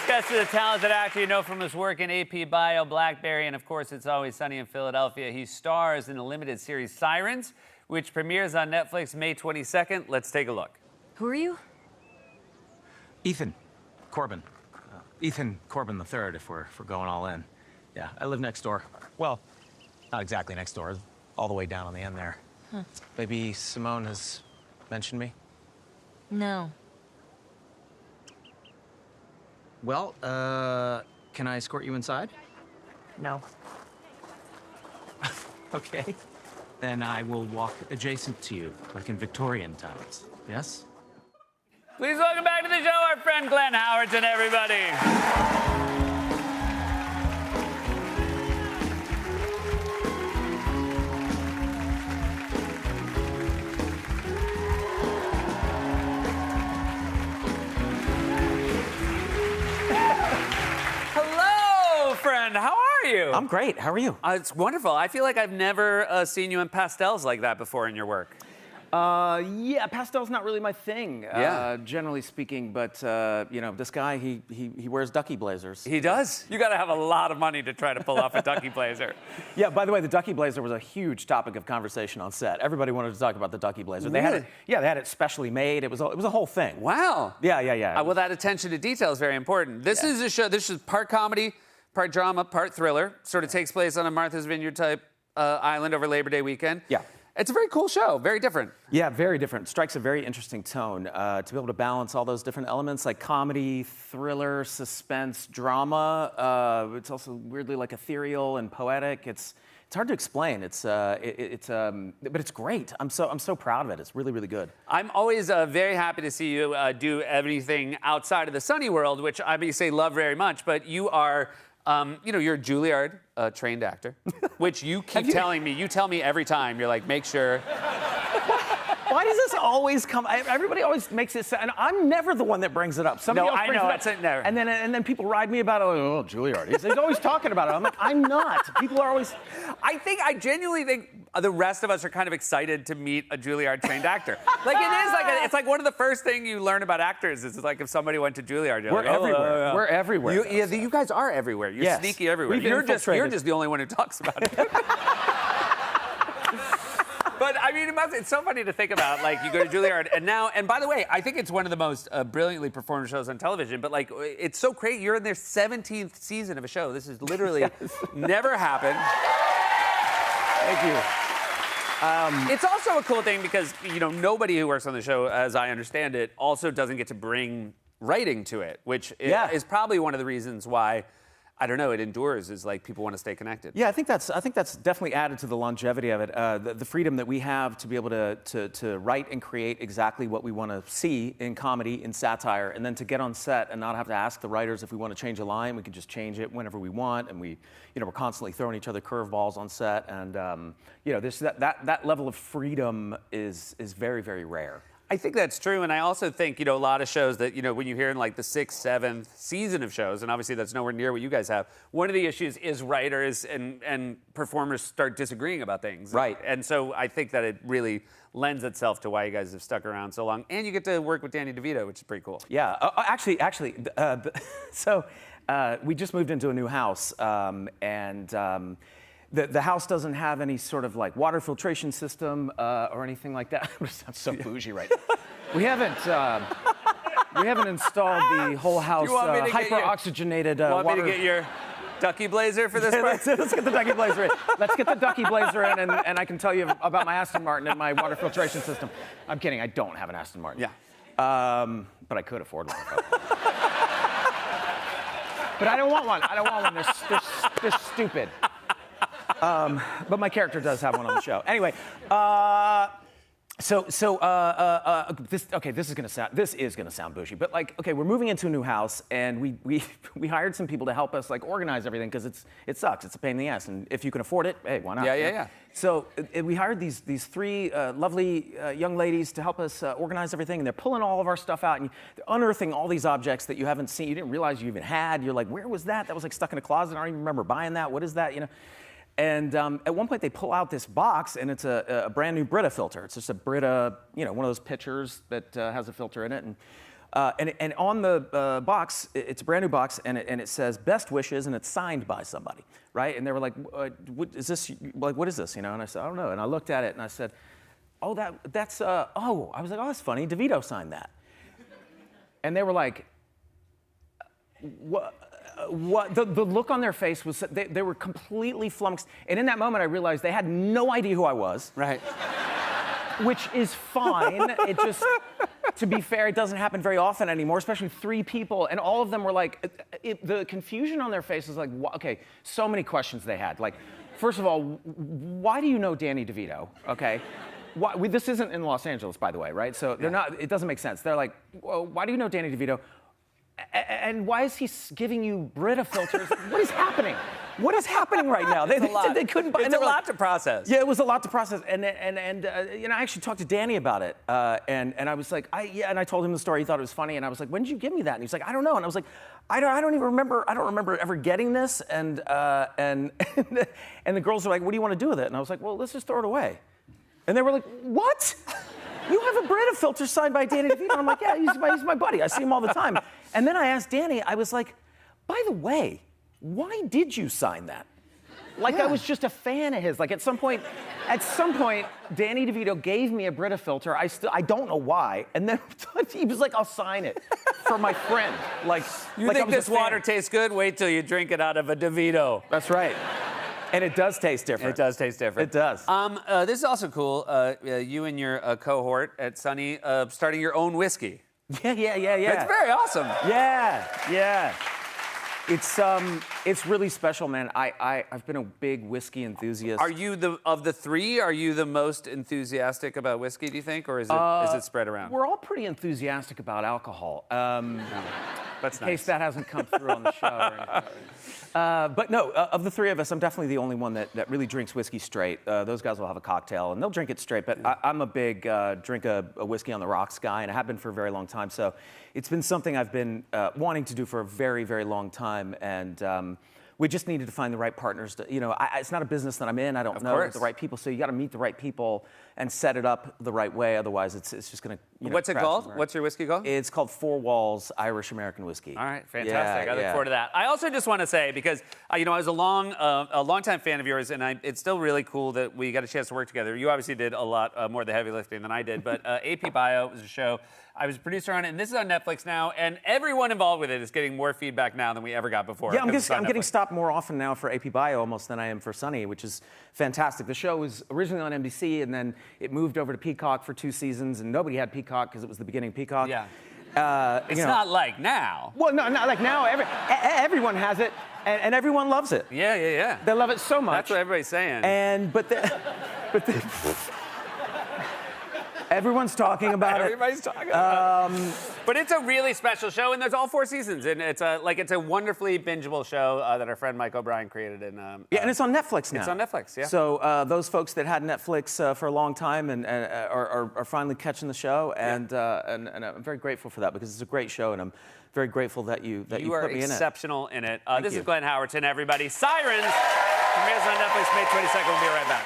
guest is a talented actor you know from his work in AP Bio, Blackberry, and of course, It's Always Sunny in Philadelphia. He stars in the limited series Sirens, which premieres on Netflix May 22nd. Let's take a look. Who are you? Ethan Corbin. Ethan Corbin III, if we're going all in. Yeah, I live next door. Well, not exactly next door, all the way down on the end there. Huh. Maybe Simone has mentioned me? No. Well, can I escort you inside? No. Okay. Then I will walk adjacent to you, like in Victorian times. Yes? Please welcome back to the show our friend Glenn Howerton, everybody. Hello, friend. How are you? I'm great. How are you? It's wonderful. I feel like I've never seen you in pastels like that before in your work. Yeah, pastel's not really my thing, Yeah. generally speaking. But you know, this guy, he wears ducky blazers. He does? You got to have a lot of money to try to pull off a ducky blazer. Yeah. By the way, the ducky blazer was a huge topic of conversation on set. Everybody wanted to talk about the ducky blazer. They had it. Really? Yeah, they had it specially made. It was a whole thing. Wow. Yeah. Well, that attention to detail is very important. This is a show. This is part comedy, part drama, part thriller. Sort of takes place on a Martha's Vineyard type island over Labor Day weekend. Yeah. It's a very cool show. Very different. Yeah, very different. Strikes a very interesting tone. To be able to balance all those different elements like comedy, thriller, suspense, drama. It's also weirdly like ethereal and poetic. It's hard to explain. But it's great. I'm so proud of it. It's really, really good. I'm always very happy to see you do everything outside of the Sunny world, which I obviously love very much. But you are, you're a Juilliard trained actor, which you keep telling me. You tell me every time. You're like, make sure. Why does this always come? Everybody always makes it sound, and I'm never the one that brings it up. Somebody else brings it up. Never. And then people ride me about it. Oh, Juilliard. He's always talking about it. I'm like, I'm not. People are always. I genuinely think the rest of us are kind of excited to meet a Juilliard trained actor. Like it is it's like one of the first things you learn about actors is like if somebody went to Juilliard. You're We're like, everywhere. yeah. We're everywhere. You guys are everywhere. You're Yes. sneaky everywhere. We've You're infiltrated. just the only one who talks about it. But I mean, it's so funny to think about. Like, you go to Juilliard, and by the way, I think it's one of the most brilliantly performed shows on television. But like, it's so great. You're in their 17th season of a show. This is literally never happened. Thank you. It's also a cool thing because nobody who works on the show, as I understand it, also doesn't get to bring writing to it, which is probably one of the reasons why. I don't know. It endures. Is like people want to stay connected. Yeah, I think that's definitely added to the longevity of it. The freedom that we have to be able to write and create exactly what we want to see in comedy, in satire, and then to get on set and not have to ask the writers if we want to change a line. We can just change it whenever we want, and we're constantly throwing each other curveballs on set, and that level of freedom is very, very rare. I think that's true, and I also think, a lot of shows that, when you hear in like the 6th, 7th season of shows, and obviously that's nowhere near what you guys have, one of the issues is writers and performers start disagreeing about things. Right. And so I think that it really lends itself to why you guys have stuck around so long, and you get to work with Danny DeVito, which is pretty cool. Yeah, actually, so we just moved into a new house, and the house doesn't have any sort of like water filtration system or anything like that. It sounds so bougie right now. We haven't installed the whole house hyper-oxygenated water. Want water. me to get your ducky blazer for this part? Let's get the ducky blazer in. Let's get the ducky blazer in, and I can tell you about my Aston Martin and my water filtration system. I'm kidding. I don't have an Aston Martin. Yeah. But I could afford one. But I don't want one. They're stupid. But my character does have one on the show. Anyway, this is gonna sound bougie, but we're moving into a new house, and we hired some people to help us organize everything because it sucks. It's a pain in the ass, and if you can afford it, hey, why not? Yeah. So we hired these three lovely young ladies to help us organize everything, and they're pulling all of our stuff out, and they're unearthing all these objects that you haven't seen, you didn't realize you even had. You're like, where was that? That was stuck in a closet. I don't even remember buying that. What is that? And at one point, they pull out this box, and it's a brand new Brita filter. It's just a Brita, one of those pitchers that has a filter in it. And And on the box, it's a brand new box, and it says "Best wishes," and it's signed by somebody, right? And they were like, "What is this? Like, what is this?" You know? And I said, "I don't know." And I looked at it, and I said, "Oh, that's oh." I was like, "Oh, that's funny. DeVito signed that." And they were like, "What?" The look on their face was, they were completely flummoxed. And in that moment, I realized they had no idea who I was. Right. Which is fine. It just, to be fair, it doesn't happen very often anymore, especially 3 people. And all of them were like, the confusion on their faces, like, okay, so many questions they had. Like, first of all, why do you know Danny DeVito? Okay. This isn't in Los Angeles, by the way, right? So they're not, it doesn't make sense. They're like, well, why do you know Danny DeVito? And why is he giving you Brita filters? What is happening? What is happening right now? They couldn't buy. It's a lot to process. Yeah, it was a lot to process. And you know, I actually talked to Danny about it. And I was like, and I told him the story. He thought it was funny. And I was like, when did you give me that? And he's like, I don't know. And I was like, I don't even remember. I don't remember ever getting this. And the girls were like, what do you want to do with it? And I was like, well, let's just throw it away. And they were like, what? You have a Brita filter signed by Danny DeVito? And I'm like, yeah, he's my buddy. I see him all the time. And then I asked Danny, I was like, by the way, why did you sign that? Like, I was just a fan of his. Like, at some point, Danny DeVito gave me a Brita filter. I don't know why. And then he was like, I'll sign it for my friend. Like, you think this water tastes good? Wait till you drink it out of a DeVito. That's right. And it does taste different. It does taste different. It does. This is also cool. You and your cohort at Sunny starting your own whiskey. Yeah. It's very awesome. Yeah. It's really special, man. I've been a big whiskey enthusiast. Are you of the 3? Are you the most enthusiastic about whiskey? Do you think, or is it spread around? We're all pretty enthusiastic about alcohol. That's in case that hasn't come through on the show. Or anything. But no, of the 3 of us, I'm definitely the only one that really drinks whiskey straight. Those guys will have a cocktail and they'll drink it straight. But I'm a big drink a whiskey on the rocks guy, and I have been for a very long time. So it's been something I've been wanting to do for a very, very long time. And we just needed to find the right partners. It's not a business that I'm in. I don't know the right people. So you got to meet the right people and set it up the right way. Otherwise, it's just going to. What's it called? What's your whiskey called? It's called 4 Walls Irish American Whiskey. All right, fantastic. I look forward to that. I also just want to say, because I was a long-time fan of yours, and it's still really cool that we got a chance to work together. You obviously did a lot more of the heavy lifting than I did, but AP Bio was a show. I was a producer on it, and this is on Netflix now, and everyone involved with it is getting more feedback now than we ever got before. Yeah, I'm getting stopped more often now for AP Bio almost than I am for Sunny, which is fantastic. The show was originally on NBC, and then it moved over to Peacock for 2 seasons, and nobody had Peacock because it was the beginning of Peacock. Yeah. It's not like now. Well, no, not like now. Everyone has it, and everyone loves it. Yeah. They love it so much. That's what everybody's saying. Everyone's talking about it. Everybody's talking about it. But it's a really special show, and there's all 4 seasons, and it's a wonderfully bingeable show that our friend Mike O'Brien created. And and it's on Netflix now. It's on Netflix, yeah. So those folks that had Netflix for a long time and are finally catching the show, and I'm very grateful for that because it's a great show, and I'm very grateful that you put me in it. You are exceptional in it. This you. is Glenn Howerton, everybody. Sirens premieres on Netflix May 22nd. We'll be right back.